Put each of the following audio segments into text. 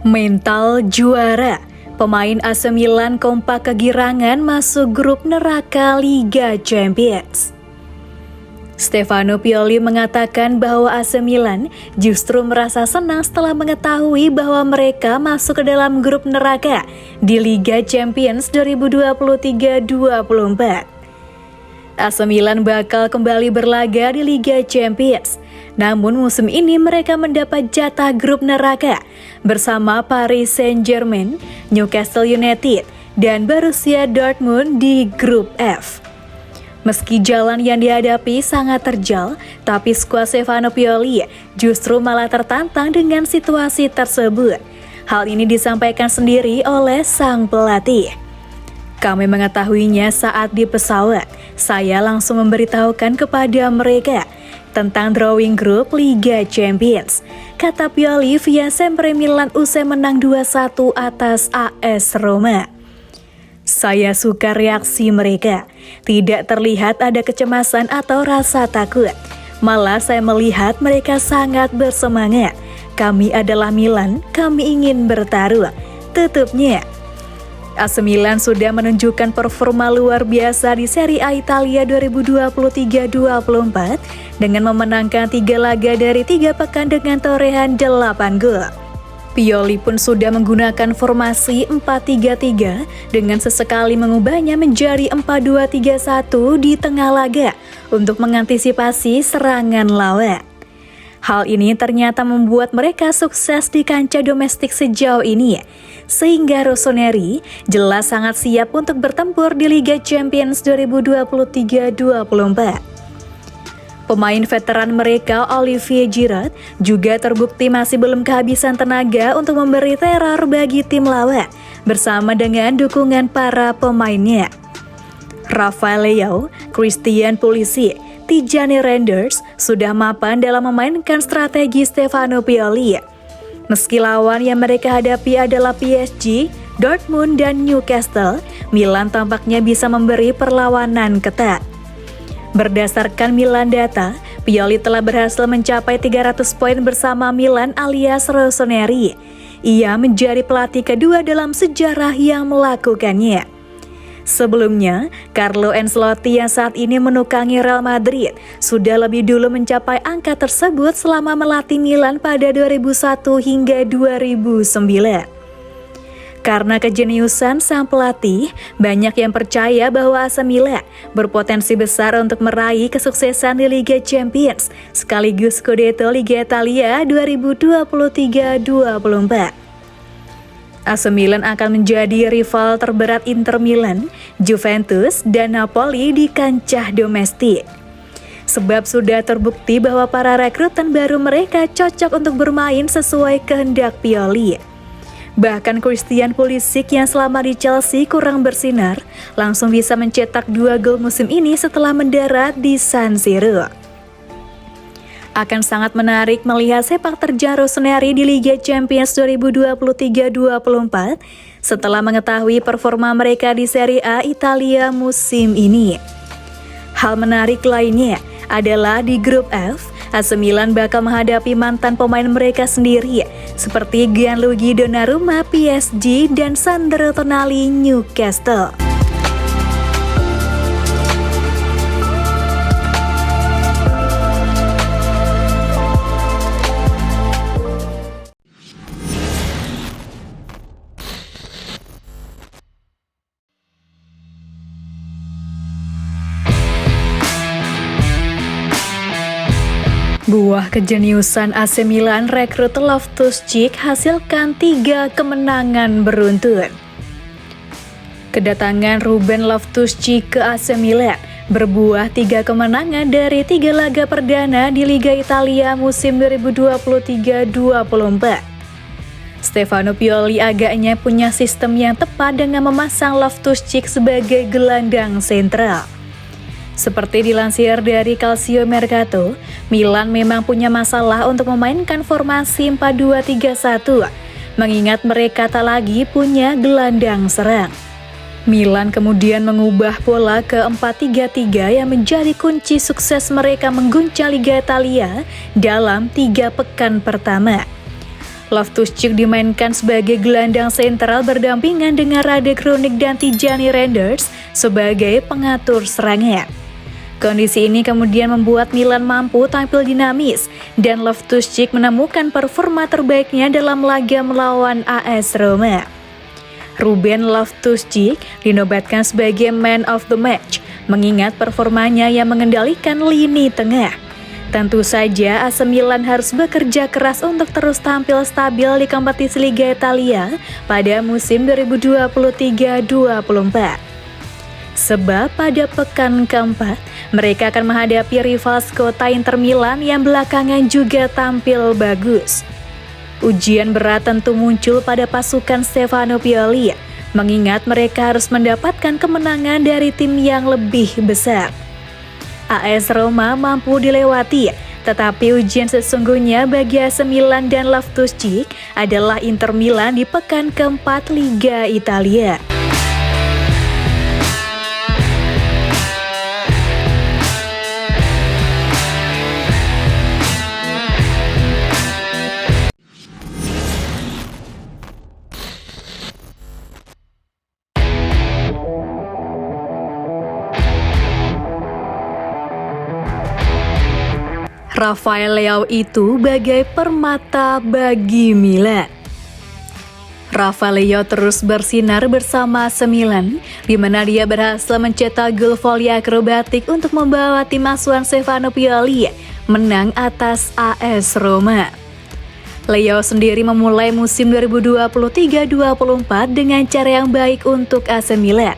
Mental juara. Pemain AC Milan kompak kegirangan masuk grup neraka Liga Champions. Stefano Pioli mengatakan bahwa AC Milan justru merasa senang setelah mengetahui bahwa mereka masuk ke dalam grup neraka di Liga Champions 2023-24. AC Milan bakal kembali berlaga di Liga Champions. Namun musim ini mereka mendapat jatah grup neraka bersama Paris Saint-Germain, Newcastle United, dan Borussia Dortmund di grup F. Meski jalan yang dihadapi sangat terjal, tapi skuad Stefano Pioli justru malah tertantang dengan situasi tersebut. Hal ini disampaikan sendiri oleh sang pelatih. Kami mengetahuinya saat di pesawat. Saya langsung memberitahukan kepada mereka tentang drawing grup Liga Champions, kata Pioli via Sempre Milan usai menang 2-1 atas AS Roma. Saya suka reaksi mereka. Tidak terlihat ada kecemasan atau rasa takut. Malah saya melihat mereka sangat bersemangat. Kami adalah Milan, kami ingin bertaruh, tutupnya. AC Milan sudah menunjukkan performa luar biasa di Serie A Italia 2023-24 dengan memenangkan 3 laga dari 3 pekan dengan torehan 8 gol. Pioli pun sudah menggunakan formasi 4-3-3 dengan sesekali mengubahnya menjadi 4-2-3-1 di tengah laga untuk mengantisipasi serangan lawan. Hal ini ternyata membuat mereka sukses di kancah domestik sejauh ini, sehingga Rossoneri jelas sangat siap untuk bertempur di Liga Champions 2023-24. Pemain veteran mereka Olivier Giroud juga terbukti masih belum kehabisan tenaga untuk memberi teror bagi tim lawan bersama dengan dukungan para pemainnya. Rafael Leao, Christian Pulisic, Tijani Reinders sudah mapan dalam memainkan strategi Stefano Pioli. Meski lawan yang mereka hadapi adalah PSG, Dortmund, dan Newcastle, Milan tampaknya bisa memberi perlawanan ketat. Berdasarkan Milan Data, Pioli telah berhasil mencapai 300 poin bersama Milan alias Rossoneri. Ia menjadi pelatih kedua dalam sejarah yang melakukannya. Sebelumnya, Carlo Ancelotti yang saat ini menukangi Real Madrid sudah lebih dulu mencapai angka tersebut selama melatih Milan pada 2001 hingga 2009. Karena kejeniusan sang pelatih, banyak yang percaya bahwa AC Milan berpotensi besar untuk meraih kesuksesan di Liga Champions sekaligus Scudetto Liga Italia 2023-24. AC Milan akan menjadi rival terberat Inter Milan, Juventus, dan Napoli di kancah domestik. Sebab sudah terbukti bahwa para rekrutan baru mereka cocok untuk bermain sesuai kehendak Pioli. Bahkan Christian Pulisic yang selama di Chelsea kurang bersinar, langsung bisa mencetak 2 gol musim ini setelah mendarat di San Siro. Akan sangat menarik melihat sepak terjang Rossoneri di Liga Champions 2023-24 setelah mengetahui performa mereka di Serie A Italia musim ini. Hal menarik lainnya adalah di grup F, AC Milan bakal menghadapi mantan pemain mereka sendiri seperti Gianluigi Donnarumma PSG dan Sandro Tonali Newcastle. Buah kejeniusan AC Milan rekrut Loftus-Cheek hasilkan 3 kemenangan beruntun. Kedatangan Ruben Loftus-Cheek ke AC Milan berbuah 3 kemenangan dari 3 laga perdana di Liga Italia musim 2023-24. Stefano Pioli agaknya punya sistem yang tepat dengan memasang Loftus-Cheek sebagai gelandang sentral. Seperti dilansir dari Calcio Mercato, Milan memang punya masalah untuk memainkan formasi 4-2-3-1, mengingat mereka tak lagi punya gelandang serang. Milan kemudian mengubah pola ke 4-3-3 yang menjadi kunci sukses mereka mengguncang Liga Italia dalam 3 pekan pertama. Loftus-Cheek dimainkan sebagai gelandang sentral berdampingan dengan Rade Krunic dan Tijani Reinders sebagai pengatur serangan. Kondisi ini kemudian membuat Milan mampu tampil dinamis dan Loftus-Cheek menemukan performa terbaiknya dalam laga melawan AS Roma. Ruben Loftus-Cheek dinobatkan sebagai man of the match, mengingat performanya yang mengendalikan lini tengah. Tentu saja AC Milan harus bekerja keras untuk terus tampil stabil di kompetisi Liga Italia pada musim 2023-24. Sebab pada pekan keempat, mereka akan menghadapi rival sekota Inter Milan yang belakangan juga tampil bagus. Ujian berat tentu muncul pada pasukan Stefano Pioli, mengingat mereka harus mendapatkan kemenangan dari tim yang lebih besar. AS Roma mampu dilewati, tetapi ujian sesungguhnya bagi AC Milan dan Loftus-Cheek adalah Inter Milan di pekan keempat Liga Italia. Rafael Leao itu bagai permata bagi Milan. Rafael Leao terus bersinar bersama AC Milan, di mana dia berhasil mencetak gol voli akrobatik untuk membawa tim asuhan Stefano Pioli menang atas AS Roma. Leao sendiri memulai musim 2023-24 dengan cara yang baik untuk AC Milan.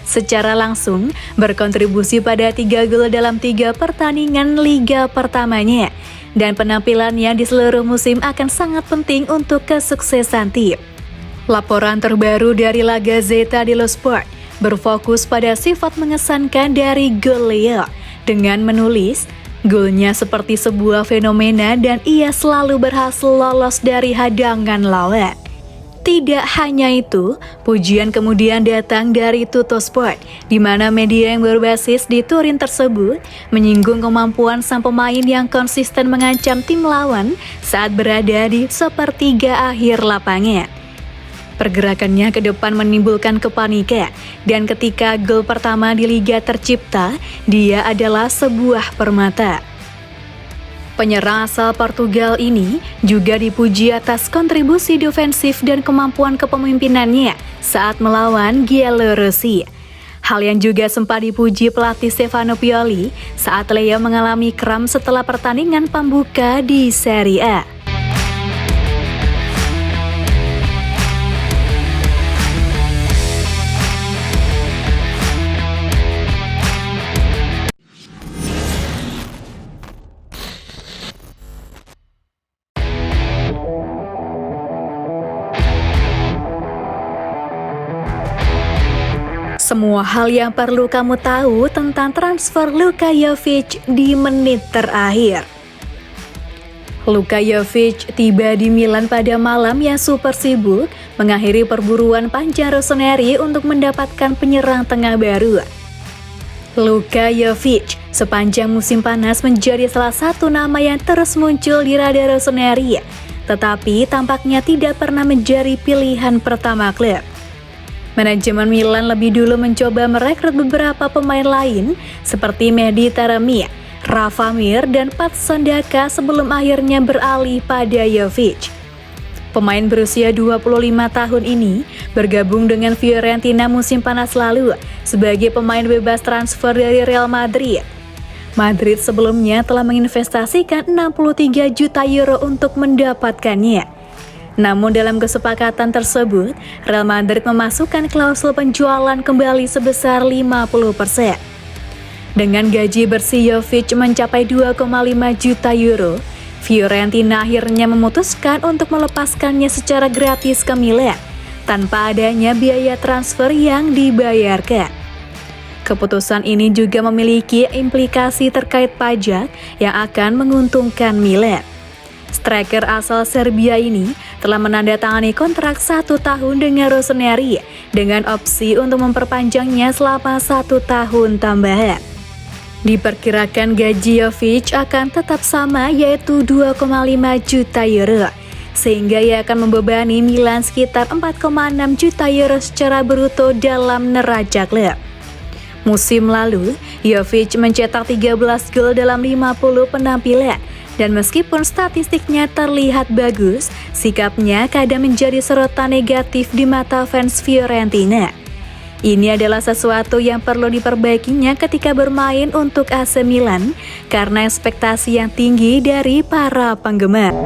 Secara langsung berkontribusi pada 3 gol dalam 3 pertandingan liga pertamanya, dan penampilannya di seluruh musim akan sangat penting untuk kesuksesan tim. Laporan terbaru dari La Gazzetta dello Sport berfokus pada sifat mengesankan dari gol Leao dengan menulis, golnya seperti sebuah fenomena dan ia selalu berhasil lolos dari hadangan lawan. Tidak hanya itu, pujian kemudian datang dari Tuttosport, di mana media yang berbasis di Turin tersebut menyinggung kemampuan sang pemain yang konsisten mengancam tim lawan saat berada di sepertiga akhir lapangan. Pergerakannya ke depan menimbulkan kepanikan, dan ketika gol pertama di liga tercipta, dia adalah sebuah permata. Penyerang asal Portugal ini juga dipuji atas kontribusi defensif dan kemampuan kepemimpinannya saat melawan Giallorossi. Hal yang juga sempat dipuji pelatih Stefano Pioli saat Leao mengalami kram setelah pertandingan pembuka di Serie A. Semua hal yang perlu kamu tahu tentang transfer Luka Jovic di menit terakhir. Luka Jovic tiba di Milan pada malam yang super sibuk, mengakhiri perburuan panjang Rossoneri untuk mendapatkan penyerang tengah baru. Luka Jovic sepanjang musim panas menjadi salah satu nama yang terus muncul di radar Rossoneri, tetapi tampaknya tidak pernah menjadi pilihan pertama klub. Manajemen Milan lebih dulu mencoba merekrut beberapa pemain lain seperti Mehdi Taremi, Rafa Mir, dan Patson Daka sebelum akhirnya beralih pada Jovic. Pemain berusia 25 tahun ini bergabung dengan Fiorentina musim panas lalu sebagai pemain bebas transfer dari Real Madrid. Madrid sebelumnya telah menginvestasikan 63 juta euro untuk mendapatkannya. Namun dalam kesepakatan tersebut, Real Madrid memasukkan klausul penjualan kembali sebesar 50%. Dengan gaji bersih Jovic mencapai 2,5 juta euro, Fiorentina akhirnya memutuskan untuk melepaskannya secara gratis ke Milan, tanpa adanya biaya transfer yang dibayarkan. Keputusan ini juga memiliki implikasi terkait pajak yang akan menguntungkan Milan. Striker asal Serbia ini telah menandatangani kontrak 1 tahun dengan Rossoneri dengan opsi untuk memperpanjangnya selama 1 tahun tambahan. Diperkirakan gaji Jovic akan tetap sama, yaitu 2,5 juta euro. sehingga ia akan membebani Milan sekitar 4,6 juta euro secara bruto dalam neraca klub. Musim lalu, Jovic mencetak 13 gol dalam 50 penampilan, dan meskipun statistiknya terlihat bagus, sikapnya kadang menjadi sorotan negatif di mata fans Fiorentina. Ini adalah sesuatu yang perlu diperbaikinya ketika bermain untuk AC Milan, karena ekspektasi yang tinggi dari para penggemar.